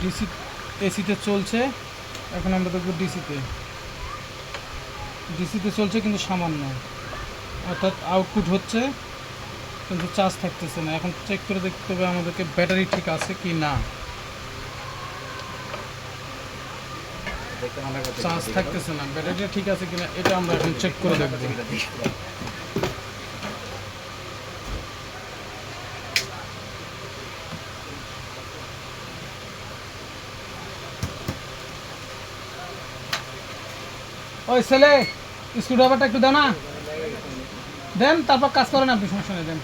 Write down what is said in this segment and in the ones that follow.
DC এসিতে চলছে, এখন আমরা দেখব ডিসিতে চলছে কিন্তু সামান্য, অর্থাৎ আউটপুট হচ্ছে কিন্তু চার্জ থাকতেছে না। এখন চেক করে দেখতে হবে আমাদেরকে ব্যাটারি ঠিক আছে কি না। চার্জ থাকতেছে না, ব্যাটারিটা ঠিক আছে কিনা এটা আমরা এখন চেক করে দেখব। ওই ছেলে, স্ক্রুড্রাইভারটা একটু দাও না, দেন, তারপর কাজ করেন আপনি, সমস্যা নেই, দেন,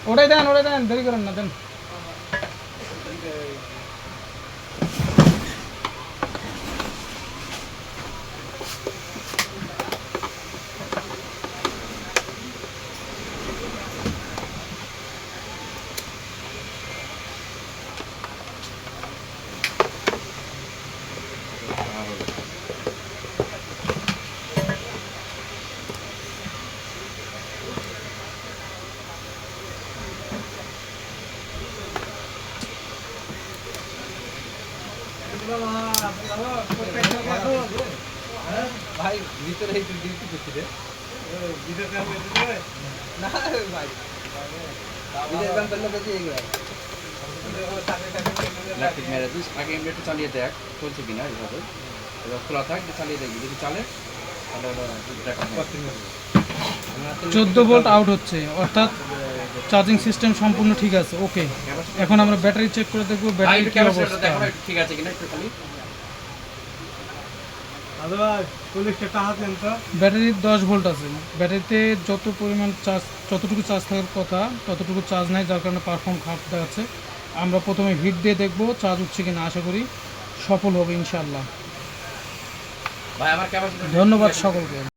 ওটাই দেন, দেরি করেন না, দেন। ভাই ভিতরে একটু ডিউটি করছি রে না ভাই বিদেশ গান করলে বেশি এগুলো ইলেকট্রিক মেরে দিস আগে এমনিটা চালিয়ে দেখ চলছে কিনা এইভাবে এবার খোলা থাক চালিয়ে দেখবি যদি চালে তাহলে দেখা 14 ভোল্ট আউট হচ্ছে, অর্থাৎ চার্জিং সিস্টেম সম্পূর্ণ ঠিক আছে, ওকে। এখন আমরা ব্যাটারি চেক করে দেখব ব্যাটারি কি অবস্থা। ঠিক আছে কিনা একটু খালি ব্যাটারি 10 ভোল্ট আছে, ব্যাটারিতে যত পরিমাণ চার্জ, যতটুকু চার্জ থাকার কথা ততটুকু চার্জ নাই, যার কারণে পারফর্ম খারাপ দেখাচ্ছে। আমরা প্রথমে হিট দিয়ে দেখব চার্জ উঠছে কিনা, আশা করি সফল হবে ইনশাআল্লাহ। ভাই আমার ক্যাপাসিটি ধন্যবাদ সকলকে।